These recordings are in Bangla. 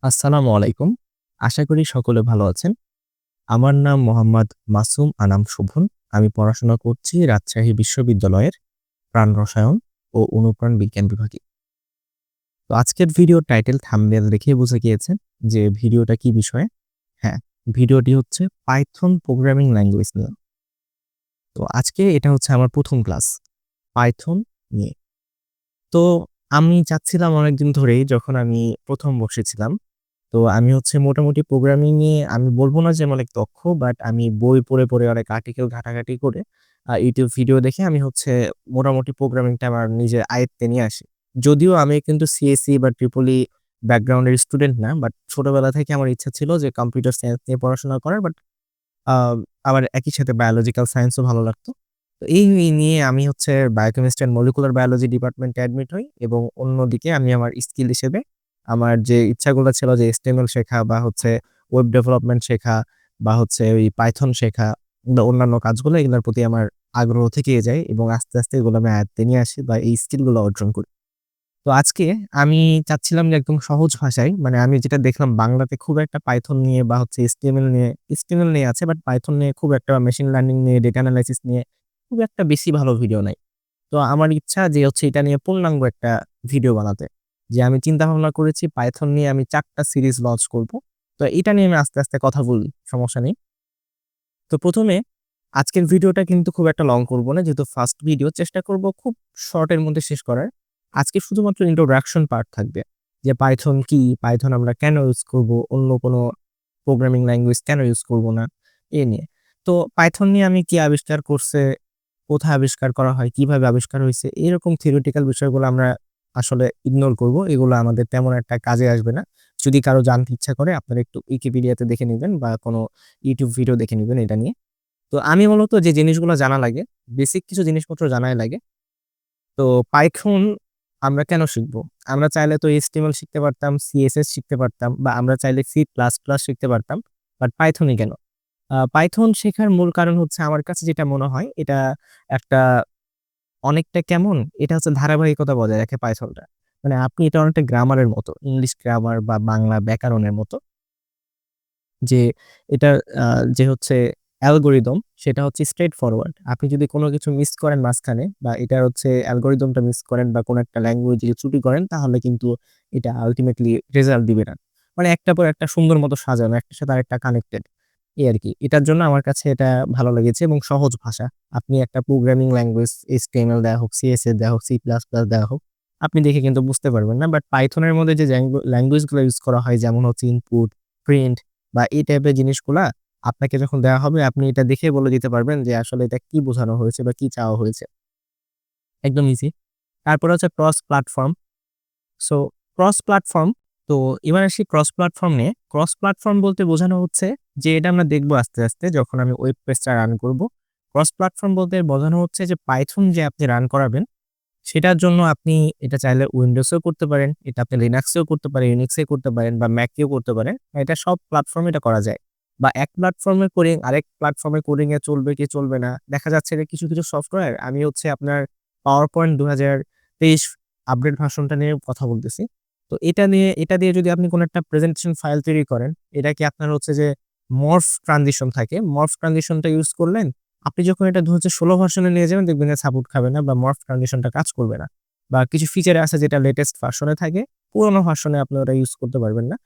আসসালামু আলাইকুম। আশা করি সকলে ভালো আছেন। আমার নাম মোহাম্মদ মাসুম আনাম শোভন। আমি পড়াশোনা করছি রাজশাহী বিশ্ববিদ্যালয়ের প্রাণ রসায়ন ও অনুপ্রাণ বিজ্ঞান বিভাগে। তো আজকের ভিডিওর টাইটেল থাম্বনেল দেখেই বুঝে গিয়েছেন যে ভিডিওটা কি বিষয়ে। হ্যাঁ, ভিডিওটি হচ্ছে পাইথন প্রোগ্রামিং ল্যাঙ্গুয়েজ নিয়ে। তো আজকে এটা হচ্ছে আমার ১ম ক্লাস পাইথন নিয়ে। তো আমি চাচ্ছিলাম অনেকদিন ধরেই যখন আমি ১ম বসেছিলাম তো আমি হচ্ছে মোটামুটি প্রোগ্রামিং এ আমি বলব না যে আমি অনেক দক্ষ, বাট আমি বই পড়ে অনেক আর্টিকেল ঘাটাঘাটি করে YouTube ভিডিও দেখে আমি হচ্ছে মোটামুটি প্রোগ্রামিংটা আমার নিজের আয়ত্তে নিয়ে আসি। যদিও আমি কিন্তু সিএসই বা ট্রিপল ই ব্যাকগ্রাউন্ডের স্টুডেন্ট না, বাট ছোটবেলা থেকে আমার ইচ্ছা ছিল যে কম্পিউটার সায়েন্স নিয়ে পড়াশোনা করার। বাট আ আবার একই সাথে বায়োলজিক্যাল সায়েন্সও ভালো লাগতো। তো এই নিয়ে আমি হচ্ছে বায়োকেমিস্ট্রি অ্যান্ড মলিকুলার বায়োলজি ডিপার্টমেন্টে অ্যাডমিট হই এবং অন্যদিকে আমি আমার স্কিল হিসেবে আমার যে ইচ্ছাগুলো ছিল যে HTML শেখা বা হচ্ছে ওয়েব ডেভেলপমেন্ট শেখা বা হচ্ছে ওই পাইথন শেখা বা অন্যান্য কাজগুলো এগুলোর প্রতি আমার আগ্রহ থেকেই যায় এবং আস্তে এগুলো আমি আয়ত্তে নিয়ে আসি বা এই স্কিলগুলো অর্জন করি। তো আজকে আমি চাচ্ছিলাম যে একদম সহজ ভাষায় মানে আমি যেটা দেখলাম বাংলাতে খুব একটা পাইথন নিয়ে বা হচ্ছে HTML নিয়ে আছে, বাট পাইথন নিয়ে খুব একটা মেশিন লার্নিং নিয়ে ডেটা এনালাইসিস নিয়ে খুব একটা বেশি ভালো ভিডিও নাই। তো আমার ইচ্ছা যে হচ্ছে এটা নিয়ে পূর্ণাঙ্গ একটা ভিডিও বানাতে। যে আমি চিন্তা ভাবনা করেছি পাইথন নিয়ে আমি ৪ টা সিরিজ লঞ্চ করব। তো এটা নিয়ে আমি আস্তে কথা বলি, সমস্যা নেই। তো ১ম এ আজকের ভিডিওটা কিন্তু খুব একটা লং করব না। যেহেতু ফার্স্ট ভিডিও চেষ্টা করব খুব শর্ট এর মধ্যে শেষ করার। আজকে শুধুমাত্র ইন্ট্রোডাকশন পার্ট থাকবে। যে পাইথন কি? পাইথন আমরা কেন ইউজ করব? অন্য কোনো প্রোগ্রামিং ল্যাঙ্গুয়েজ কেন ইউজ করব না? এ নিয়ে। তো পাইথন নিয়ে আমি কি আবিষ্কার করছে, কোথায় আবিষ্কার করা হয়, কিভাবে আবিষ্কার হইছে, এরকম থিওরিটিক্যাল বিষয়গুলো আমরা আসলে ইগনোর করব। এগুলো আমাদের তেমন একটা কাজে আসবে না। যদি কারো জানতে ইচ্ছা করে আপনারা একটু উইকিপিডিয়াতে দেখে নিবেন বা কোনো YouTube ভিডিও দেখে নিবেন এটা নিয়ে। তো আমি মূলত যে জিনিসগুলো জানা লাগে, বেসিক কিছু জিনিসপত্র জানাই লাগে। তো পাইথন আমরা কেন শিখব? আমরা চাইলে তো HTML শিখতে পারতাম, CSS শিখতে পারতাম বা আমরা চাইলে C++ শিখতে পারতাম। বাট পাইথনই কেন? পাইথন শেখার মূল কারণ হচ্ছে আমার কাছে যেটা মনে হয় এটা একটা অনেকটা কেমন? এটা হচ্ছে ধারাবাহিকতা বজায় রাখে পাইথনটা। মানে আপনি এটা অনেকটা গ্রামারের মতো। ইংলিশ গ্রামার বা বাংলা ব্যাকরণের মতো। যে এটার আ যে হচ্ছে অ্যালগরিদম সেটা হচ্ছে স্ট্রেইট ফরওয়ার্ড। আপনি যদি কোন কিছু মিস করেন মাঝখানে বা এটার হচ্ছে অ্যালগরিদমটা মিস করেন বা কোন একটা ল্যাঙ্গুয়েজ এ ত্রুটি করেন তাহলে কিন্তু এটা আল্টিমেটলি রেজাল্ট দিবে না। মানে একটার পর একটা সুন্দর মতো সাজানো, একটার সাথে আরেকটা কানেক্টেড এই আরকি। এটার জন্য আমার কাছে এটা ভালো লেগেছে এবং সহজ ভাষা। আপনি একটা প্রোগ্রামিং ল্যাঙ্গুয়েজ HTML দেয়া হোক, CSS দেয়া হোক, C++ দেয়া হোক, আপনি দেখে কিন্তু বুঝতে পারবেন না। বাট পাইথন এর মধ্যে যে ল্যাঙ্গুয়েজ গুলো ইউস করা হয় যেমন হচ্ছে ইনপুট, প্রিন্ট বা এই টাইপের জিনিসগুলা আপনাকে যখন দেওয়া হবে আপনি এটা দেখে বলে দিতে পারবেন যে আসলে এটা কি বোঝানো হয়েছে বা কি চাওয়া হয়েছে। একদম ইজি। তারপরে হচ্ছে cross platform. So cross platform তো এবার আসি ক্রস প্ল্যাটফর্ম নিয়ে। ক্রস প্ল্যাটফর্ম বলতে বোঝানো হচ্ছে যে এটা আমরা দেখব আস্তে যখন আমি ওয়েব পেজটা রান করব। ক্রস প্ল্যাটফর্ম বলতে বোঝানো হচ্ছে যে পাইথন যে আপনি রান করাবেন সেটার জন্য আপনি এটা চাইলে উইন্ডোজেও করতে পারেন, এটা আপনি লিনাক্সেও করতে পারেন, ইউনিক্সে করতে পারেন বা ম্যাকেও করতে পারেন। এটা সব প্ল্যাটফর্মে এটা করা যায়। বা এক প্ল্যাটফর্মের কোডিং আরেক প্ল্যাটফর্মের কোডিং এ চলবে কি চলবে না। দেখা যাচ্ছে যে কিছু সফটওয়্যার আমি হচ্ছে আপনার PowerPoint ২০২৩ আপডেট ভার্সনটা নিয়ে কথা বলতেছি। তো এটা দিয়ে যদি আপনি কোন একটা প্রেজেন্টেশন ফাইল তৈরি করেন, এটা কি আপনার হচ্ছে যে মর্ফ ট্রানজিশন থাকে। মর্ফ ট্রানজিশনটা ইউজ করলেন আপনি যখন এটা ২০১৬ ভার্সনে নিয়ে যাবেন দেখবেন যে সাপোর্ট খাবে না বা মর্ফ ট্রানজিশনটা কাজ করবে না। বা কিছু ফিচার আছে যেটা লেটেস্ট ভার্সনে থাকে, পুরোনো ভার্সনে আপনি ওটা ইউজ করতে পারবেন না।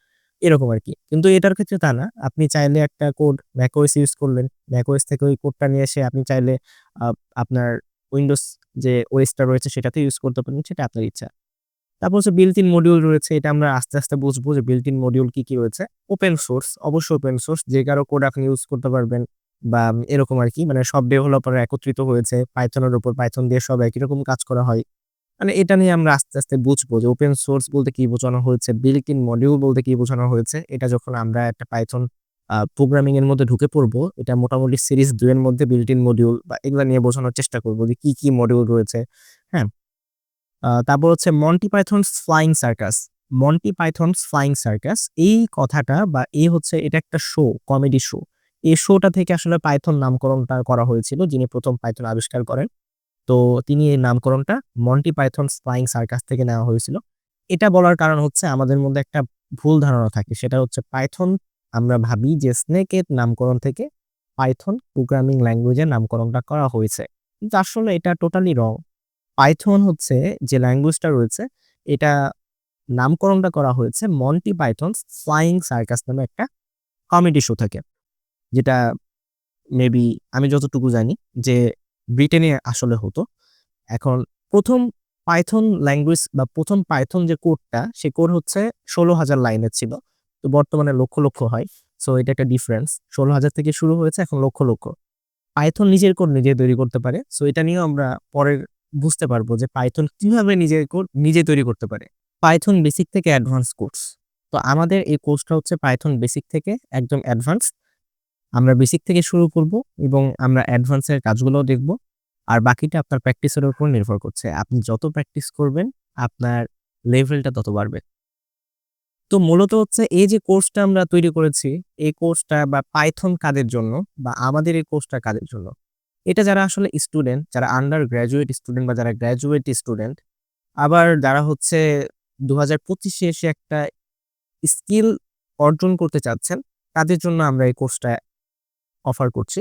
এরকম আরকি। কিন্তু এটার ক্ষেত্রে তা না। আপনি চাইলে একটা কোড macOS ইউজ করলেন। macOS থেকে ওই কোডটা নিয়ে এসে আপনি চাইলে আ আপনার উইন্ডোজ যে OS টা রয়েছে সেটাতে ইউজ করতে পারেন, সেটা আপনার ইচ্ছা। তারপর হচ্ছে বিল্ট ইন মডিউল রয়েছে। এটা আমরা আস্তে বুঝবো যে বিল্ট ইন মডিউল কি রয়েছে। ওপেন সোর্স, অবশ্যই ওপেন সোর্স। যে কারো কোড আপনি ইউজ করতে পারবেন বা এরকম আরকি। মানে সব ডেভেলপাররা একত্রিত হয়েছে পাইথন এর উপর। পাইথন দিয়ে সব একই রকম কাজ করা হয়। মানে এটা নিয়ে আমরা আস্তে বুঝবো যে ওপেন সোর্স বলতে কি বোঝানো হয়েছে, বিল্ট ইন মডিউল বলতে কি বোঝানো হয়েছে। এটা যখন আমরা একটা পাইথন প্রোগ্রামিং এর মধ্যে ঢুকে পড়বো, এটা মোটামুটি সিরিজ ২ এর মধ্যে বিল্ট ইন মডিউল বা এগুলা নিয়ে বোঝানোর চেষ্টা করব যে কি মডিউল রয়েছে। হ্যাঁ? তারপর হচ্ছে Monty Python's flying circus. Monty Python's flying circus এই কথাটা বা হচ্ছে এটা একটা শো, কমেডি শো। এই শোটা থেকে আসলে পাইথন নামকরণটা করা হয়েছিল। যিনি ১ম পাইথন আবিষ্কার করেন। তো তিনি এই নামকরণটা মন্টি পাইথনস ফ্লাইং সার্কাস থেকে নেওয়া হয়েছিল। এটা বলার কারণ হচ্ছে আমাদের মধ্যে একটা ভুল ধারণা থাকে সেটা হচ্ছে পাইথন আমরা ভাবি যে স্নেকের নামকরণ থেকে পাইথন প্রোগ্রামিং ল্যাঙ্গুয়েজের নামকরণটা করা হয়েছে। কিন্তু আসলে এটা টোটালি রং। পাইথন হচ্ছে যে ল্যাঙ্গুয়েজটা রয়েছে এটা নামকরণটা করা হয়েছে মন্টি পাইথনস ফ্লাইং সার্কাস নামে একটা কমেডি শো থেকে। যেটা মেবি আমি যতটুকু জানি যে ব্রিটেনে আসলে হতো। এখন ১ম পাইথন ল্যাঙ্গুয়েজ বা ১ম পাইথন যে কোডটা সে কোড হচ্ছে ১৬,০০০ লাইনের ছিল। তো বর্তমানে লক্ষ, লক্ষ হয়। সো এটা একটা ডিফারেন্স। ১৬,০০০ থেকে শুরু হয়েছে এখন লক্ষ, লক্ষ। পাইথন নিজের কোড নিজে তৈরি করতে পারে। সো এটা নিয়েও আমরা পরে বুঝতে পারবো যে পাইথন কিভাবে নিজের কোড নিজে তৈরি করতে পারে। পাইথন বেসিক থেকে অ্যাডভান্স কোর্স। তো আমাদের এই কোর্সটা হচ্ছে পাইথন বেসিক থেকে একদম অ্যাডভান্স। আমরা বেসিক থেকে শুরু করব এবং আমরা অ্যাডভান্স এর কাজগুলোও দেখব। আর বাকিটা আপনার প্র্যাকটিসের উপর নির্ভর করছে। আপনি যত প্র্যাকটিস করবেন আপনার লেভেলটা তত বাড়বে। তো মূলত হচ্ছে এই যে কোর্সটা আমরা তৈরি করেছি, এই কোর্সটা বা পাইথন কাদের জন্য বা আমাদের এই কোর্সটা কাদের জন্য? এটা যারা আসলে স্টুডেন্ট, যারা আন্ডার গ্র্যাজুয়েট স্টুডেন্ট বা যারা গ্র্যাজুয়েট স্টুডেন্ট, আবার যারা হচ্ছে ২০২৫ এ এসে একটা স্কিল অর্জন করতে চাচ্ছেন, তাদের জন্য আমরা এই কোর্সটা অফার করছি।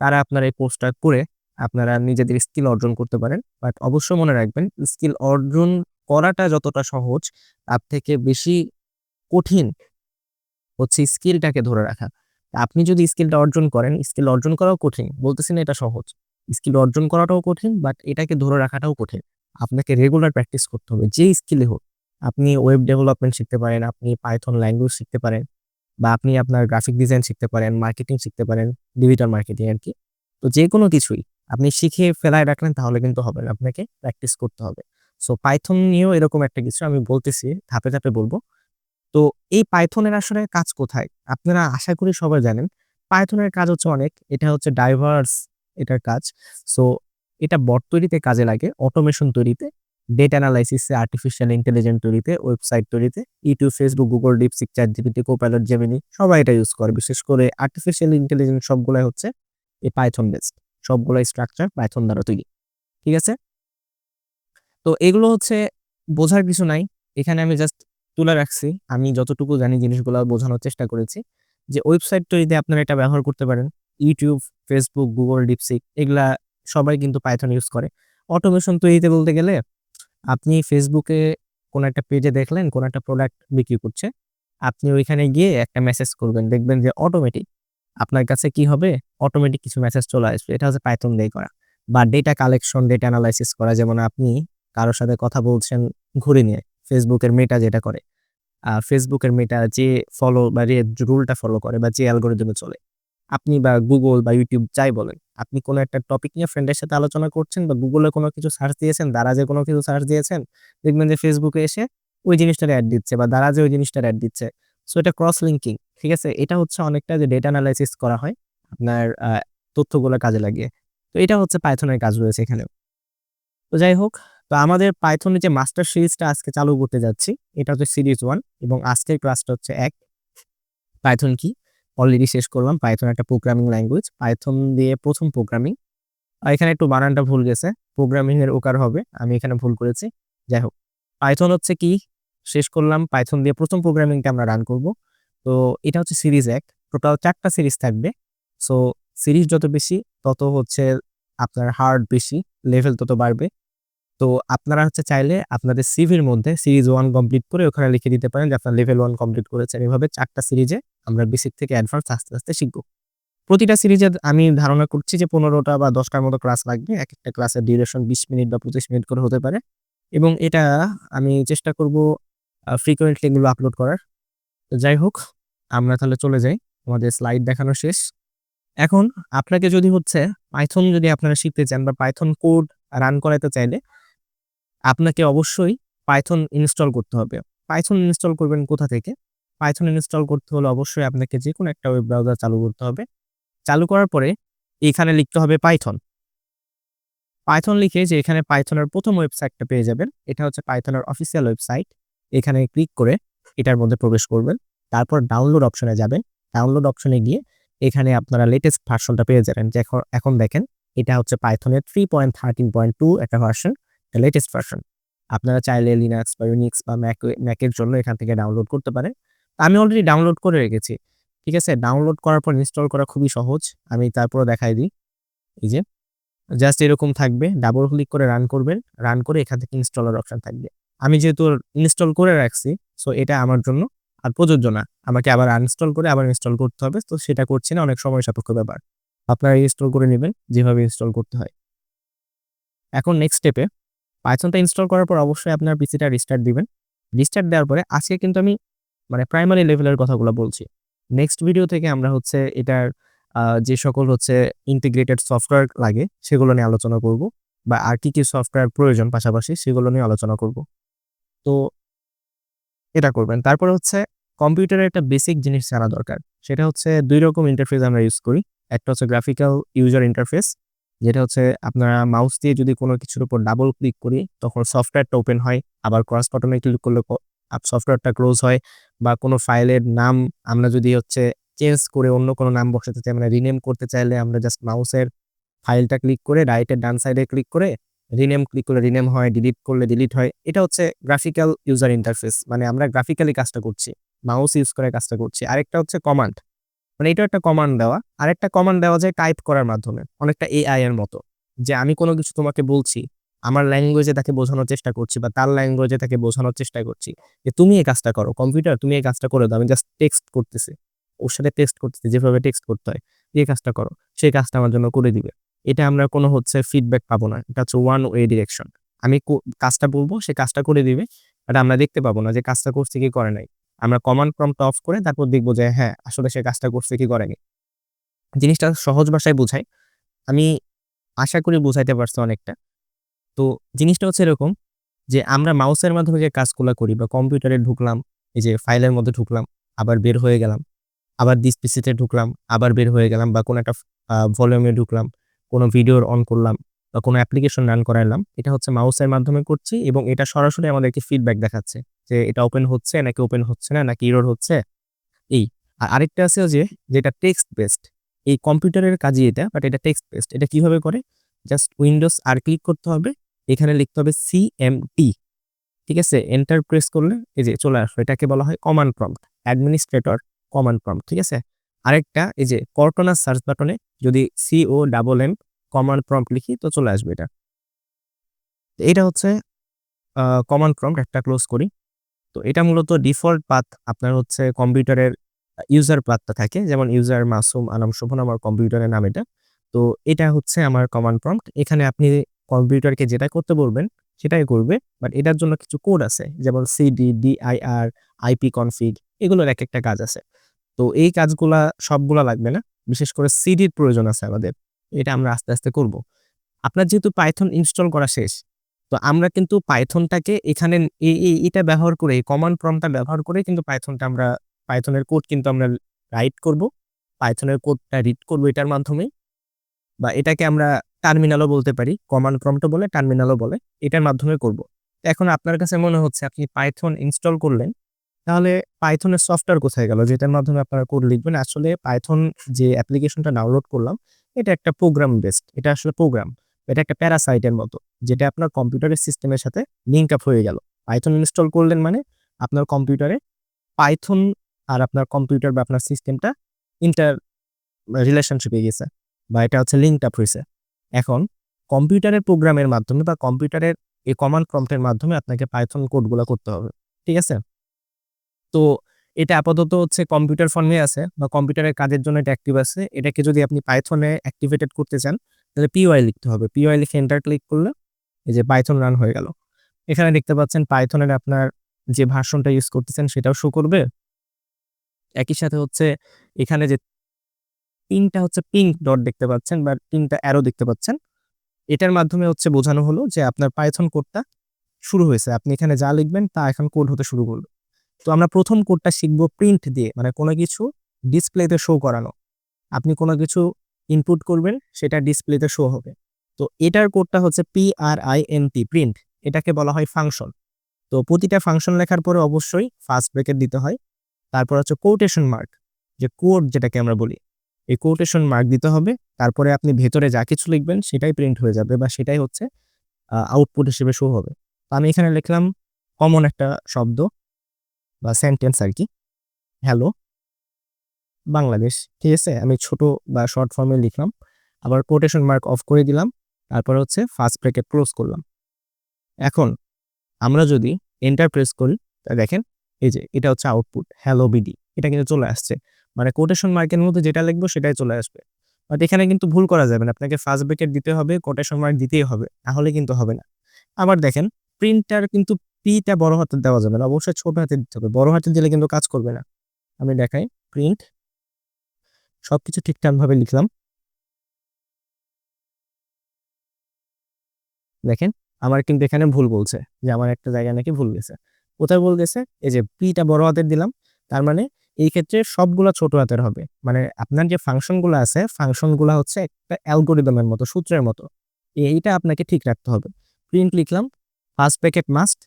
তারা আপনারা এই কোর্সটা করে আপনারা নিজেদের স্কিল অর্জন করতে পারেন। বাট অবশ্যই মনে রাখবেন স্কিল অর্জন করাটা যতটা সহজ, তার থেকে বেশি কঠিন হচ্ছে স্কিলটাকে ধরে রাখা। আপনি যদি স্কিলটা অর্জন করেন, স্কিল অর্জন করাও কঠিন। বলতেছি না এটা সহজ। স্কিল অর্জন করাটাও কঠিন বাট এটাকে ধরে রাখাটাও কঠিন। আপনাকে রেগুলার প্র্যাকটিস করতে হবে। যেই স্কিলই হোক। আপনি ওয়েব ডেভেলপমেন্ট শিখতে পারেন, আপনি পাইথন ল্যাঙ্গুয়েজ শিখতে পারেন বা আপনি আপনার গ্রাফিক ডিজাইন শিখতে পারেন, মার্কেটিং শিখতে পারেন, ডিজিটাল মার্কেটিং আরকি। তো যেকোনো কিছুই আপনি শিখে ফেলায় রাখলেন তাহলে কিন্তু হবে না। আপনাকে প্র্যাকটিস করতে হবে। সো পাইথন নিয়েও এরকম একটা কিছু আমি বলতেছি, ধাপে, ধাপে বলব। তো এই পাইথনের আসলে কাজ কোথায়? আপনারা আশা করি সবাই জানেন। পাইথনের কাজ হচ্ছে অনেক। এটা হচ্ছে ডাইভার্স এটার কাজ। সো এটা বট তৈরিতে কাজে লাগে, অটোমেশন তৈরিতে, ডেটা এনালাইসিস এ, আর্টিফিশিয়াল ইন্টেলিজেন্স তৈরিতে, ওয়েবসাইট তৈরিতে, YouTube, Facebook, Google, DeepSeek, ChatGPT, Copilot, Gemini সবাই এটা ইউজ করে। বিশেষ করে আর্টিফিশিয়াল ইন্টেলিজেন্স সবগুলাই হচ্ছে এই পাইথন বেসড। সবগুলাই স্ট্রাকচার পাইথন দ্বারা তৈরি। ঠিক আছে? তো এগুলো হচ্ছে বোঝার কিছু নাই। এখানে আমি জাস্ট তুলে রাখছি। আমি যতটুকু জানি জিনিসগুলা বোঝানোর চেষ্টা করেছি। যে ওয়েবসাইট তৈরিতে আপনারা এটা ব্যবহার করতে পারেন। YouTube, Facebook, Google, DeepSeek এগুলা সবাই কিন্তু পাইথন ইউজ করে। অটোমেশন তৈরিতে বলতে গেলে আপনি Facebook এ কোনো একটা পেজে দেখলেন কোনো একটা প্রোডাক্ট বিক্রি করছে। আপনি ওইখানে গিয়ে একটা মেসেজ করবেন। দেখবেন যে অটোমেটিক আপনার কাছে কি হবে? অটোমেটিক কিছু মেসেজ চলে আসবে। এটা হচ্ছে পাইথন দিয়ে করা। বা ডেটা কালেকশন, ডেটা এনালাইসিস করা যেমন আপনি কারো সাথে কথা বলছেন ঘুরে নিয়ে। Facebook এর মেটা যেটা করে। Facebook এর মেটা যে ফলো বা যে রুলটা ফলো করে বা যে অ্যালগরিদমে চলে। আপনি বা Google বা YouTube যাই বলেন, আপনি কোনো একটা টপিক নিয়ে ফ্রেন্ডের সাথে আলোচনা করছেন বা Google এ কোনো কিছু সার্চ দিয়েছেন, Daraz এ কোনো কিছু সার্চ দিয়েছেন, দেখবেন যে Facebook এ এসে ওই জিনিসটার এড দিচ্ছে বা Daraz এ ওই জিনিসটার এড দিচ্ছে। সো এটা ক্রস লিঙ্কিং, ঠিক আছে? এটা হচ্ছে অনেকটা যে ডেটা এনালাইসিস করা হয় আপনার তথ্যগুলো কাজে লাগিয়ে। তো এটা হচ্ছে পাইথনের কাজ রয়েছে এখানেও। তো যাই হোক, তো আমাদের পাইথনের যে মাস্টার সিরিজটা আজকে চালু করতে যাচ্ছি, এটা হচ্ছে সিরিজ 1 এবং আজকের ক্লাসটা হচ্ছে ১ পাইথন কি? অলরেডি শেষ করলাম। পাইথন একটা প্রোগ্রামিং ল্যাঙ্গুয়েজ। পাইথন দিয়ে ১ম প্রোগ্রামিং। এখানে একটু বানানটা ভুল গেছে। প্রোগ্রামিং এর ওকার হবে। আমি এখানে ভুল করেছি। যাই হোক, পাইথন হচ্ছে কি? শেষ করলাম। পাইথন দিয়ে ১ম প্রোগ্রামিংটা আমরা রান করব। তো এটা হচ্ছে সিরিজ ১। টোটাল ৪ টা সিরিজ থাকবে। সো সিরিজ যত বেশি তত হচ্ছে আপনার হার্ড বেশি, লেভেল তত বাড়বে। তো আপনারা হচ্ছে চাইলে আপনাদের সিভির মধ্যে সিরিজ 1 কমপ্লিট করে ওখানে লিখে দিতে পারেন যে আপনার লেভেল 1 কমপ্লিট করেছেন। এভাবে ৪ টা সিরিজে আমরা বেসিক থেকে অ্যাডভান্স আস্তে, আস্তে শিখব। প্রতিটা সিরিজে আমি ধারণা করছি যে ১৫ টা বা ১০ টার মতো ক্লাস লাগবে। একেকটা ক্লাসের ডিউরেশন ২০ মিনিট বা ২৫ মিনিট করে হতে পারে। এবং এটা আমি চেষ্টা করব ফ্রিকোয়েন্টলি এগুলো আপলোড করার। তো যাই হোক, আমরা তাহলে চলে যাই। আমাদের স্লাইড দেখানো শেষ। এখন আপনাকে যদি হচ্ছে পাইথন যদি আপনারা শিখতে চান বা পাইথন কোড রান করাইতে চাইলে আপনাকে অবশ্যই পাইথন ইনস্টল করতে হবে। পাইথন ইনস্টল করবেন কোথা থেকে? পাইথন ইনস্টল করতে হলে অবশ্যই আপনাকে যেকোনো একটা ওয়েব ব্রাউজার চালু করতে হবে। চালু করার পরে এখানে লিখতে হবে পাইথন। পাইথন লিখে যে এখানে পাইথনের ১ম ওয়েবসাইটটা পেয়ে যাবেন। এটা হচ্ছে পাইথনের অফিসিয়াল ওয়েবসাইট। এখানে ক্লিক করে এটার মধ্যে প্রবেশ করবেন। তারপর ডাউনলোড অপশনে যাবেন। ডাউনলোড অপশনে গিয়ে এখানে আপনারা লেটেস্ট ভার্সনটা পেয়ে যাবেন। যে এখন দেখেন এটা হচ্ছে পাইথনের 3.13.2 একটা ভার্সন, লেটেস্ট ভার্সন। আপনারা চাইলে লিনাক্স বা ইউনিক্স বা ম্যাকের জন্য এখান থেকে ডাউনলোড করতে পারেন। আমি অলরেডি ডাউনলোড করে রেখেছি। ঠিক আছে? ডাউনলোড করার পর ইনস্টল করা খুবই সহজ। আমি তারপরেও দেখায় দিই। এই যে জাস্ট এরকম থাকবে। ডাবল ক্লিক করে রান করবেন। রান করে এখান থেকে ইনস্টলার অপশন থাকবে। আমি যেহেতু ইনস্টল করে রাখছি, সো এটা আমার জন্য আর প্রযোজ্য না। আমাকে আবার আনইনস্টল করে আবার ইনস্টল করতে হবে। তো সেটা করছি না, অনেক সময় সাপেক্ষ ব্যাপার। আপনারা ইনস্টল করে নিবেন যেভাবে ইনস্টল করতে হয়। এখন নেক্সট স্টেপে পাইথনটা ইনস্টল করার পর অবশ্যই আপনার পিসিটা রিস্টার্ট দিবেন। রিস্টার্ট দেওয়ার পরে আজকে কিন্তু আমি মানে প্রাইমারি লেভেলের কথাগুলো বলছি। নেক্সট ভিডিও থেকে আমরা হচ্ছে এটার যে সকল হচ্ছে ইন্টিগ্রেটেড সফটওয়্যার লাগে সেগুলো নিয়ে আলোচনা করব বা আর কি সফটওয়্যার প্রয়োজন পাশাপাশি সেগুলো নিয়ে আলোচনা করব। তো এটা করবেন। তারপরে হচ্ছে কম্পিউটারের একটা বেসিক জিনিস জানা দরকার। সেটা হচ্ছে ২ রকম ইন্টারফেস আমরা ইউজ করি। একটা হচ্ছে গ্রাফিক্যাল ইউজার ইন্টারফেস, যেটা হচ্ছে আপনারা মাউস দিয়ে যদি কোনো কিছুর উপর ডাবল ক্লিক করি তখন সফটওয়্যারটা ওপেন হয়। আবার ক্রস বাটনে ক্লিক করলে সফটওয়্যারটা ক্লোজ হয়, বা কোনো ফাইলের নাম আমরা যদি হচ্ছে চেঞ্জ করে অন্য কোনো নাম বসাতে চাই, মানে রিনেম করতে চাইলে আমরা জাস্ট মাউসের ফাইলটা ক্লিক করে রাইটের ডান সাইডে ক্লিক করে রিনেম ক্লিক করলে রিনেম হয়, ডিলিট করলে ডিলিট হয়। এটা হচ্ছে গ্রাফিক্যাল ইউজার ইন্টারফেস। মানে আমরা গ্রাফিক্যালি কাজটা করছি। মাউস ইউজ করে কাজটা করছি। আরেকটা হচ্ছে কমান্ড। মানে এটাও একটা কমান্ড দেওয়া। আরেকটা কমান্ড দেওয়া যায় টাইপ করার মাধ্যমে। অনেকটা এআই এর মতো। যে আমি কোনো কিছু তোমাকে বলছি, আমার ল্যাঙ্গুয়েজে তাকে বোঝানোর চেষ্টা করছি বা তার ল্যাঙ্গুয়েজে তাকে বোঝানোর চেষ্টা করছি যে, "তুমি এই কাজটা করো। কম্পিউটার তুমি এই কাজটা করে দাও।" আমি জাস্ট টেক্সট করতেছি। ওর সাথে টেক্সট করতেছি যেভাবে টেক্সট করতে হয়। "এই কাজটা করো।" সেই কাজটা আমার জন্য করে দিবে। এটা আমরা কোনো হচ্ছে ফিডব্যাক পাবো না। এটা হচ্ছে ওয়ান ওয়ে ডিরেকশন। আমি কাজটা বলবো, সে কাজটা করে দিবে। বাট আমরা দেখতে পাবো না যে কাজটা করছে কি করে নাই। আমরা কমান্ড প্রম্পট অফ করে তারপর দেখব যে হ্যাঁ, আসলে সে কাজটা করছে কি করেনি। জিনিসটা সহজ ভাষায় বুঝাই। আমি আশা করি বুঝাইতে পারছি অনেকটা। তো জিনিসটা হচ্ছে এরকম যে আমরা মাউসের মাধ্যমে যে কাজগুলা করি বা কম্পিউটারে ঢুকলাম, এই যে ফাইলের মধ্যে ঢুকলাম, আবার বের হয়ে গেলাম। আবার দিস পিসিতে ঢুকলাম, আবার বের হয়ে গেলাম, বা কোনো একটা ভলিউমে ঢুকলাম, কোনো ভিডিওর অন করলাম বা কোনো অ্যাপ্লিকেশন রান করাইলাম। এটা হচ্ছে মাউসের মাধ্যমে করছি এবং এটা সরাসরি আমাদেরকে ফিডব্যাক দেখাচ্ছে যে এটা ওপেন হচ্ছে নাকি ওপেন হচ্ছে না, নাকি এরর হচ্ছে এই। আর আরেকটা আছে যে যেটা টেক্সট বেসড। এই কম্পিউটারের কাজই এটা, বাট এটা টেক্সট বেসড। এটা কিভাবে করে? জাস্ট উইন্ডোজ আর ক্লিক করতে হবে। এখানে লিখতে হবে সিএমটি। ঠিক আছে? এন্টার প্রেস করলে এই যে চলে আসলো। এটাকে বলা হয় command prompt. Administrator command prompt. ঠিক আছে? আরেকটা এই যে কর্টনা সার্চ বাটনে যদি COMM কমান্ড প্রম্পট লিখি তো চলে আসবে এটা। তো এটা হচ্ছে কমান্ড প্রম্পট। একটা ক্লোজ করি। তো এটা মূলত ডিফল্ট পাথ আপনার হচ্ছে কম্পিউটারের ইউজার পাথটা থাকে। যেমন ইউজার মাসুম আনাম শোভন আমার কম্পিউটারের নাম এটা। তো এটা হচ্ছে আমার কমান্ড প্রম্পট। এখানে আপনি কম্পিউটারকে যেটা করতে বলবেন সেটাই করবে। বাট এটার জন্য কিছু কোড আছে। যেমন সিডি, ডিআইআর, আইপি কনফিগ, এগুলোর একেকটা কাজ আছে। তো এই কাজগুলা সবগুলা লাগবে না। বিশেষ করে সিডির প্রয়োজন আছে আমাদের। এটা আমরা আস্তে, আস্তে করব। আপনার যেহেতু পাইথন ইনস্টল করা শেষ, তো আমরা কিন্তু পাইথনটাকে এখানে এটা ব্যবহার করে কমান্ড প্রম্পটটা ব্যবহার করে কিন্তু পাইথনের কোড কিন্তু আমরা রাইট করব। পাইথনের কোডটা রিড করব এটার মাধ্যমেই, বা এটাকে আমরা টার্মিনালও বলতে পারি। কমান্ড প্রম্পটও বলে, টার্মিনালও বলে। এটার মাধ্যমে করব। তো এখন আপনার কাছে মনে হচ্ছে আপনি পাইথন ইনস্টল করলেন, তাহলে পাইথনের সফটওয়্যার কোথায় গেল? যেটার মাধ্যমে আপনারা কোড লিখবেন। আসলে পাইথন যে অ্যাপ্লিকেশনটা ডাউনলোড করলাম, এটা একটা প্রোগ্রাম বেসড। এটা আসলে প্রোগ্রাম। এটা একটা প্যারাসাইটের মতো। যেটা আপনার কম্পিউটারের সিস্টেমের সাথে লিঙ্ক আপ হয়ে গেল। পাইথন ইনস্টল করলেন মানে আপনার কম্পিউটারে পাইথন আর আপনার কম্পিউটার বা আপনার সিস্টেমটা ইন্টার রিলেশনশিপ এ গেছে, বা এটা হচ্ছে লিঙ্কড আপ হইছে। এখন কম্পিউটারের প্রোগ্রামের মাধ্যমে বা কম্পিউটারের এই কমান্ড প্রম্পটের মাধ্যমে আপনাকে পাইথন কোডগুলা করতে হবে। ঠিক আছে? তো এটা আপাতত হচ্ছে কম্পিউটার ফর্মে আছে বা কম্পিউটারের কাজের জন্য এটা অ্যাক্টিভ আছে। এটাকে যদি আপনি পাইথনে অ্যাক্টিভেটেড করতে চান, তাহলে PY লিখতে হবে। PY লিখে এন্টার ক্লিক করলে এই যে পাইথন রান হয়ে গেল। এখানে দেখতে পাচ্ছেন পাইথনের আপনার যে ভার্সনটা ইউজ করতেছেন সেটাও শো করবে। একই সাথে হচ্ছে এখানে যে ৩ টা হচ্ছে পিঙ্ক ডট দেখতে পাচ্ছেন বা ৩ টা অ্যারো দেখতে পাচ্ছেন, এটার মাধ্যমে হচ্ছে বোঝানো হলো যে আপনার পাইথন কোডটা শুরু হয়েছে। আপনি এখানে যা লিখবেন তা এখন কোড হতে শুরু করবে। তো আমরা ১ম কোডটা শিখব প্রিন্ট দিয়ে, মানে কোনো কিছু ডিসপ্লেতে শো করানো। আপনি কোনো কিছু ইনপুট করবেন, সেটা ডিসপ্লেতে শো হবে। তো এটার কোডটা হচ্ছে PRINT, প্রিন্ট। এটাকে বলা হয় ফাংশন। তো প্রতিটা ফাংশন লেখার পরে অবশ্যই ফার্স্ট ব্র্যাকেট দিতে হয়। তারপর হচ্ছে কোটেশন মার্ক, যে কোড যেটাকে আমরা বলি, এই কোটেশন মার্ক দিতে হবে। তারপরে আপনি ভেতরে যা কিছু লিখবেন সেটাই প্রিন্ট হয়ে যাবে বা সেটাই হচ্ছে আউটপুট হিসেবে শো হবে। তো আমি এখানে লিখলাম কমন একটা শব্দ বা সেন্টেন্স আরকি। হ্যালো বাংলাদেশ। ঠিক আছে? আমি ছোট বা শর্ট ফর্মে লিখলাম। আবার কোটেশন মার্ক অফ করে দিলাম। তারপরে হচ্ছে ফার্স্ট ব্র্যাকেট ক্লোজ করলাম। এখন আমরা যদি এন্টার প্রেস করি, দেখেন এই যে এটা হচ্ছে আউটপুট হ্যালো বিডি। এটা কিন্তু চলে আসছে। মানে কোটেশন মার্কের মধ্যে যেটা লিখবো সেটাই চলে আসবে। বাট এখানে কিন্তু ভুল করা যাবে না। আপনাকে ফার্স্ট ব্র্যাকেট দিতে হবে, কোটেশন মার্ক দিতেই হবে। নাহলে কিন্তু হবে না। আবার দেখেন প্রিন্টার কিন্তু টা বড় হাতের দেওয়া যাবে না। অবশ্যই ছোট হাতে দিতে হবে। বড় হাতে দিলে কিন্তু কাজ করবে না। আমি দেখাই প্রিন্ট সবকিছু ঠিকঠাকভাবে লিখলাম। দেখেন আমার কিন্তু এখানে ভুল বলছে যে আমার একটা জায়গায় নাকি ভুল গেছে। কোথায় ভুল গেছে? এই যে টা বড় হাতের দিলাম। তার মানে এই ক্ষেত্রে সবগুলা ছোট হাতের হবে। মানে আপনার যে ফাংশনগুলো আছে, ফাংশনগুলা হচ্ছে একটা অ্যালগরিদমের মতো, সূত্রের মতো। এইটা আপনাকে ঠিক রাখতে হবে। প্রিন্ট লিখলাম, ফার্স্ট ব্র্যাকেট মাস্ট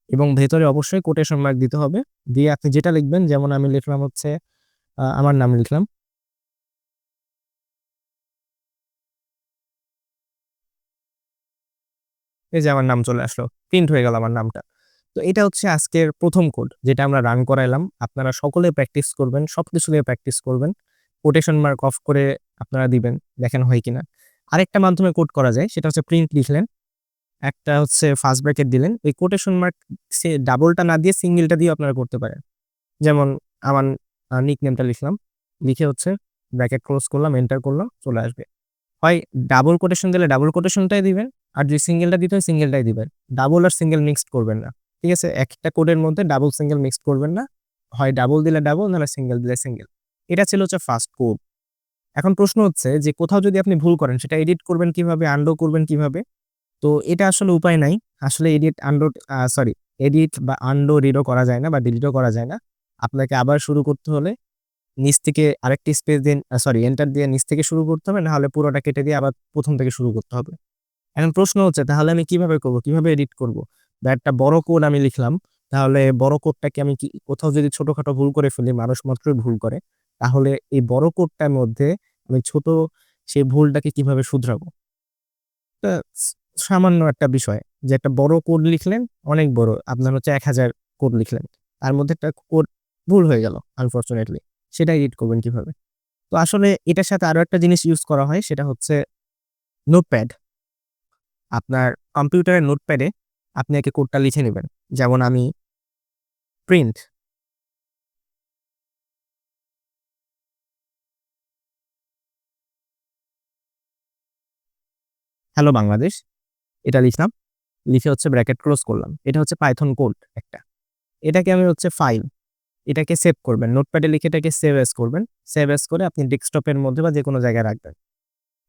এবং ভেতরে অবশ্যই কোটেশন মার্ক দিতে হবে। দিয়ে আপনি যেটা লিখবেন, যেমন আমি লিখলাম হচ্ছে আমার নাম লিখলাম। এই যে আমার নাম চলে আসলো। প্রিন্ট হয়ে গেল আমার নামটা। তো এটা হচ্ছে আজকের ১ম কোড যেটা আমরা রান করাইলাম। আপনারা সকলে প্র্যাকটিস করবেন। সবকিছু দিয়ে প্র্যাকটিস করবেন। কোটেশন মার্ক অফ করে আপনারা দিবেন। দেখেন হয় কিনা। আরেকটা মাধ্যমে কোড করা যায় সেটা হচ্ছে প্রিন্ট লিখলেন। একটা হচ্ছে ফার্স্ট ব্র্যাকেট দিলেন। ওই কোটেশন মার্ক ডাবলটা না দিয়ে সিঙ্গেলটা দিয়েও আপনারা করতে পারেন। যেমন আমার নিকনেমটা লিখলাম। লিখে হচ্ছে ব্র্যাকেট ক্লোজ করলাম, এন্টার করলাম, চলে আসবে। হয় ডাবল কোটেশন দিলে ডাবল কোটেশনটাই দিবেন। আর যদি সিঙ্গেলটা দিতে হয় সিঙ্গেলটাই দিবেন। ডাবল আর সিঙ্গেল মিক্সড করবেন না। ঠিক আছে? একটা কোডের মধ্যে ডাবল সিঙ্গেল মিক্সড করবেন না। হয় ডাবল দিলে ডাবল, নাহলে সিঙ্গেল দিলে সিঙ্গেল। এটা ছিল হচ্ছে ফার্স্ট কোড। এখন প্রশ্ন হচ্ছে যে কোথাও যদি আপনি ভুল করেন সেটা এডিট করবেন কিভাবে, আনডু করবেন কিভাবে? তো এটা আসলে উপায় নাই। আসলে এডিট বা আনডু রিডও করা যায় না বা ডিলিটও করা যায় না। আপনাকে আবার শুরু করতে হলে নিচ থেকে আরেকটি স্পেস দিন এন্টার দিয়ে নিচ থেকে শুরু করতে হবে। না হলে পুরোটা কেটে দিয়ে আবার ১ম থেকে শুরু করতে হবে। এখন প্রশ্ন হচ্ছে তাহলে আমি কিভাবে করব? কিভাবে এডিট করব? বা একটা বড় কোড আমি লিখলাম। তাহলে বড় কোডটাকে আমি কোথাও যদি ছোটখাটো ভুল করে ফেলি, মানুষ মাত্রই ভুল করে। তাহলে এই বড় কোডটার মধ্যে আমি ছোট সেই ভুলটাকে কিভাবে শুধরাবো? এটা সামান্য একটা বিষয় যে একটা বড় কোড লিখলেন, অনেক বড়। আপনার হচ্ছে ১,০০০ কোড লিখলেন। তার মধ্যে একটা কোড ভুল হয়ে গেল আনফরচুনেটলি। সেটা এডিট করবেন কিভাবে? তো আসলে এটার সাথে আরো একটা জিনিস ইউজ করা হয় সেটা হচ্ছে নোটপ্যাড। আপনার কম্পিউটারের নোটপ্যাডে আপনি আগে কোডটা লিখে নিবেন। যেমন আমি প্রিন্ট হ্যালো বাংলাদেশ এটা লিখলাম। লিখে হচ্ছে ব্র্যাকেট ক্লোজ করলাম। এটা হচ্ছে পাইথন কোড একটা। এটাকে আমি হচ্ছে ফাইল, এটাকে সেভ করবেন। নোটপ্যাডে লিখে এটাকে সেভ এস করবেন। সেভ এস করে আপনি ডেস্কটপের মধ্যে বা যেকোনো জায়গায় রাখবেন।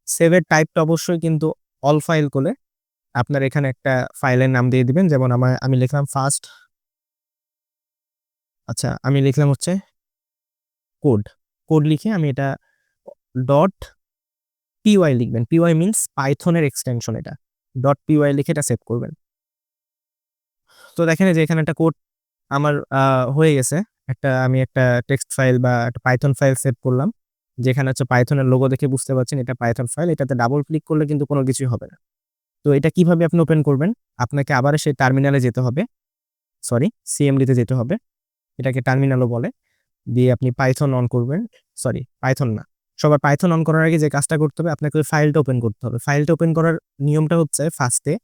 সেভের টাইপটা অবশ্যই কিন্তু অল ফাইল করে আপনার এখানে একটা ফাইলের নাম দিয়ে দিবেন। যেমন আমি লিখলাম ফার্স্ট, আচ্ছা আমি লিখলাম হচ্ছে কোড। কোড লিখে আমি এটা ডট পিওয়াই লিখবেন। পিওয়াই মিনস পাইথনের এক্সটেনশন এটা। ডট পিওয়াই লিখে এটা সেভ করবেন। তো দেখেন এই যে এখানে একটা কোড আমার হয়ে গেছে। আমি একটা টেক্সট ফাইল বা একটা পাইথন ফাইল সেভ করলাম। যেখানে হচ্ছে পাইথনের লোগো দেখে বুঝতে পারছেন এটা পাইথন ফাইল। এটাতে ডাবল ক্লিক করলে কিন্তু কোনো কিছুই হবে না। তো এটা কিভাবে আপনি ওপেন করবেন? আপনাকে আবার সেই টার্মিনালে যেতে হবে। সিএমডি তে যেতে হবে। এটাকে টার্মিনালও বলে। দিয়ে আপনি পাইথন অন করবেন। পাইথন না। সবার পাইথন অন করার আগে যে কাজটা করতে হবে আপনাকে ওই ফাইলটা ওপেন করতে হবে। ফাইলটা ওপেন করার নিয়মটা হচ্ছে ফার্স্টে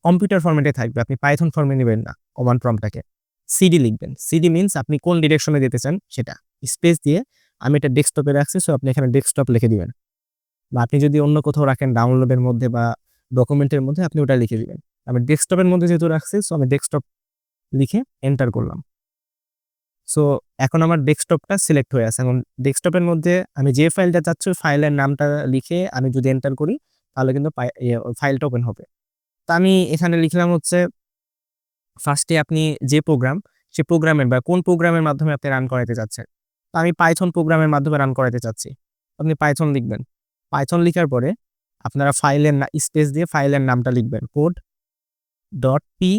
কম্পিউটার ফরম্যাটে থাকবে। আপনি পাইথন ফর্মে নিবেন না কমান্ড প্রম্পটটাকে। সিডি লিখবেন। সিডি মিনস আপনি কোন ডিরেকশনে যেতে চান সেটা। স্পেস দিয়ে আমি এটা ডেস্কটপে রাখছি, সো আপনি এখানে ডেস্কটপ লিখে দিবেন। বা আপনি যদি অন্য কোথাও রাখেন ডাউনলোডের মধ্যে বা ডকুমেন্টের মধ্যে আপনি ওটা লিখে দিবেন। আমি ডেস্কটপের মধ্যে যেহেতু রাখছি, সো আমি ডেস্কটপ লিখে এন্টার করলাম। সো এখন আমার ডেস্কটপটা সিলেক্ট হয়ে আছে। এখন ডেস্কটপের মধ্যে আমি যে ফাইলটা চাচ্ছি ওই ফাইলের নামটা লিখে আমি যদি এন্টার করি তাহলে কিন্তু ফাইলটা ওপেন হবে। তো আমি এখানে লিখলাম হচ্ছে ফার্স্টে আপনি যে প্রোগ্রাম, সে প্রোগ্রামের বা কোন প্রোগ্রামের মাধ্যমে আপনি রান করাইতে চাচ্ছেন। তো আমি পাইথন প্রোগ্রামের মাধ্যমে রান করাইতে চাচ্ছি। আপনি পাইথন লিখবেন। পাইথন লিখার পরে আপনারা স্পেস দিয়ে ফাইলের নামটা লিখবেন। কোড ডট পি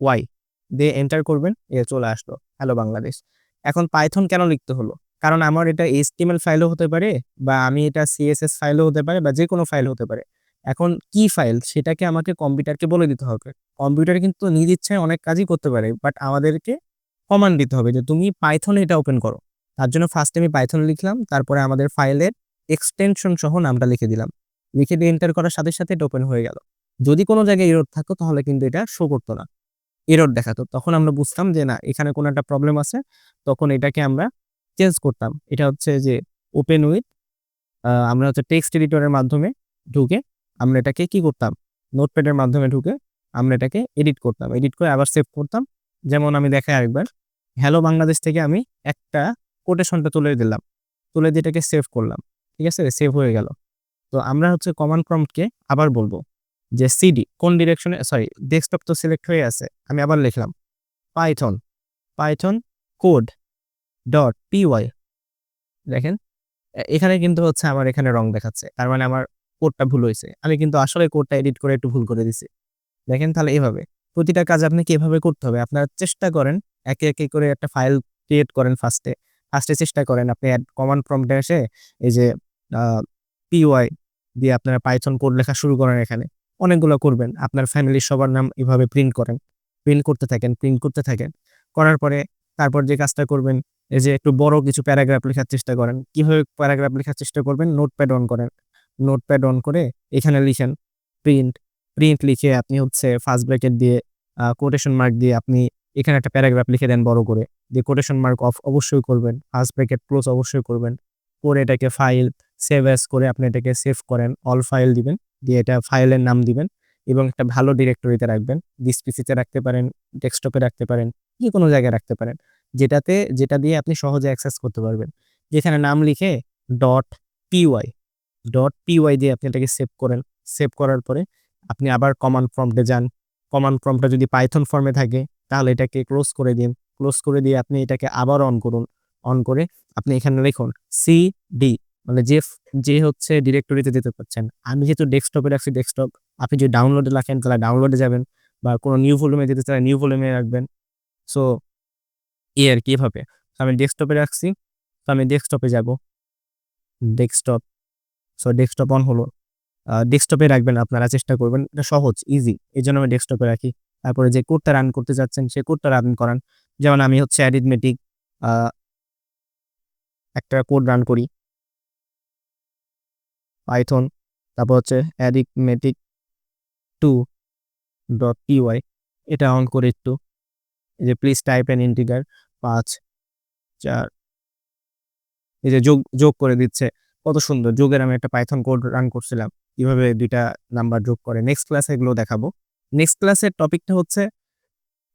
ওয়াই দিয়ে এন্টার করবেন। চলে আসলো হ্যালো বাংলাদেশ। এখন পাইথন কেন লিখতে হলো? কারণ আমার এটা এইচটিএমএল ফাইলও হতে পারে বা আমি এটা সিএসএস ফাইলও হতে পারে বা যেকোনো ফাইল হতে পারে। এখন কি ফাইল সেটাকে আমাকে কম্পিউটারকে বলে দিতে হবে। কম্পিউটার কিন্তু নিজ ইচ্ছায় অনেক কাজই করতে পারে। বাট আমাদেরকে কমান্ড দিতে হবে যে তুমি পাইথনে এটা ওপেন করো। তার জন্য ফার্স্টে আমি পাইথন লিখলাম, তারপরে আমাদের ফাইলের এক্সটেনশন সহ নামটা লিখে দিলাম। লিখে দিয়ে এন্টার করার সাথে, সাথে এটা ওপেন হয়ে গেল। যদি কোনো জায়গায় এরর থাকতো তাহলে কিন্তু এটা শো করতো না। এরর দেখাতো। তখন আমরা বুঝতাম যে না এখানে কোনো একটা প্রবলেম আছে। তখন এটাকে আমরা চেঞ্জ করতাম। এটা হচ্ছে যে ওপেন উইথ আমরা হচ্ছে টেক্সট এডিটরের মাধ্যমে ঢুকে আমরা এটাকে কি করতাম? নোটপ্যাডের মাধ্যমে ঢুকে আমরা এটাকে এডিট করতাম। এডিট করে আবার সেভ করতাম। যেমন আমি দেখাই আরেকবার। হ্যালো বাংলাদেশ থেকে আমি একটা কোটেশনটা তুলে দিলাম। তুলে দিয়ে এটাকে সেভ করলাম। ঠিক আছে? সেভ হয়ে গেল। তো আমরা হচ্ছে কমান্ড প্রম্পটকে আবার বলব যে সিডি কোন ডিরেকশনে সরি ডেস্কটপ তো সিলেক্ট হয়ে আছে। আমি আবার লিখলাম Python, Python code dot PY. দেখেন এখানে কিন্তু হচ্ছে আমার এখানে রং দেখাচ্ছে। তার মানে আমার কোডটা ভুল হইছে। আমি কিন্তু আসলে কোডটা এডিট করে একটু ভুল করে দিছি। দেখেন তাহলে এভাবে। প্রতিটা কাজ আপনাকে এভাবে করতে হবে। আপনারা চেষ্টা করেন একে, একে করে একটা ফাইল ক্রিয়েট করেন ফার্স্টে। ফার্স্টে চেষ্টা করেন আপনি কমান্ড প্রম্পটে এসে এই যে আ পিওয়াই দিয়ে আপনারা পাইথন কোড লেখা শুরু করেন এখানে। অনেকগুলো করবেন। আপনার ফ্যামিলির সবার নাম এভাবে প্রিন্ট করেন। প্রিন্ট করতে থাকেন, প্রিন্ট করতে থাকেন। করার পরে তারপর যে কাজটা করবেন এই যে একটু বড় কিছু প্যারাগ্রাফ লেখার চেষ্টা করেন। কিভাবে প্যারাগ্রাফ লেখার চেষ্টা করবেন? নোটপ্যাড অন করেন। নোটপ্যাড অন করে এখানে লিখেন প্রিন্ট, প্রিন্ট লিখে আপনি হচ্ছে ফার্স্ট ব্র্যাকেট দিয়ে কোটেশন মার্ক দিয়ে আপনি এখানে একটা প্যারাগ্রাফ লিখে দেন বড় করে। দিয়ে কোটেশন মার্ক অফ অবশ্যই করবেন। ফার্স্ট ব্র্যাকেট ক্লোজ অবশ্যই করবেন। করে এটাকে ফাইল সেভ এস করে আপনি এটাকে সেভ করেন। অল ফাইল দিবেন। দিয়ে এটা ফাইলের নাম দিবেন এবং একটা ভালো ডিরেক্টরিতে রাখবেন। দিস পিসিতে রাখতে পারেন, ডেস্কটপে রাখতে পারেন, যেকোনো জায়গায় রাখতে পারেন। যেটা দিয়ে আপনি সহজে অ্যাক্সেস করতে পারবেন। যেখানে নাম লিখে ডট পিওয়াই, ডট পিওয়াই দিয়ে আপনি এটাকে সেভ করেন। সেভ করার পরে আপনি আবার কমান্ড প্রম্পটে যান। কমান্ড প্রম্পটটা যদি পাইথন ফর্মে থাকে তাহলে এটাকে ক্লোজ করে দিন। ক্লোজ করে দিয়ে আপনি এটাকে আবার অন করুন। অন করে আপনি এখানে লিখুন সিডি মানে যে হচ্ছে ডিরেক্টরিতে যেতে পারছেন। আমি যেহেতু ডেস্কটপে রাখছি ডেস্কটপ, আপনি যদি ডাউনলোডে রাখেন তাহলে ডাউনলোডে যাবেন বা কোনো নিউ ভলিউমে যেতে চাইলে নিউ ভলিউমে রাখবেন। সো এই আরকি এভাবে। তো আমি ডেস্কটপে রাখছি। তো আমি ডেস্কটপে যাব। ডেস্কটপ, সো ডেস্কটপ অন হলো। ডেস্কটপে রাখবেন আপনারা চেষ্টা করবেন। এটা সহজ, ইজি। এজন্য আমি ডেস্কটপে রাখি। তারপরে যে কোডটা রান করতে চাচ্ছেন, সে কোডটা রান করান। যেমন আমি হচ্ছে অ্যারিথমেটিক আ একটা কোড রান করি। পাইথন, তারপর হচ্ছে arithmetic2.py এটা অন করে একটু এই যে প্লিজ টাইপ অ্যান ইন্টিজার ৫, ৪ এই যে যোগ করে দিচ্ছে। কত সুন্দর! যোগের আমি একটা পাইথন কোড রান করছিলাম। কিভাবে ২ টা নাম্বার যোগ করে। নেক্সট ক্লাসে এগুলো দেখাবো। নেক্সট ক্লাসের টপিকটা হচ্ছে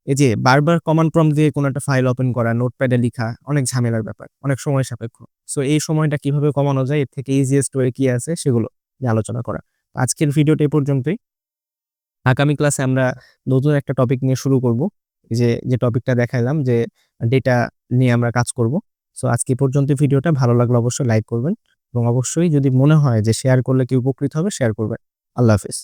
এই যে বারবার কমান্ড প্রম্পট দিয়ে কোনো একটা ফাইল ওপেন করা, নোটপ্যাডে লিখা অনেক ঝামেলার ব্যাপার, অনেক সময় সাপেক্ষ। সো এই সময়টা কিভাবে কমানো যায় এর থেকে ইজিয়েস্ট ওয়ে কি আছে সেগুলো নিয়ে আলোচনা করা। আজকের ভিডিওটা এ পর্যন্তই। আগামী ক্লাসে আমরা নতুন একটা টপিক নিয়ে শুরু করব। যে টপিকটা দেখাইলাম যে ডেটা নিয়ে আমরা কাজ করব। সো আজকে এ পর্যন্ত ভিডিওটা ভালো লাগলে অবশ্যই লাইক করবেন এবং অবশ্যই যদি মনে হয় যে শেয়ার করলে কেউ উপকৃত হবে শেয়ার করবেন। আল্লাহ হাফেজ।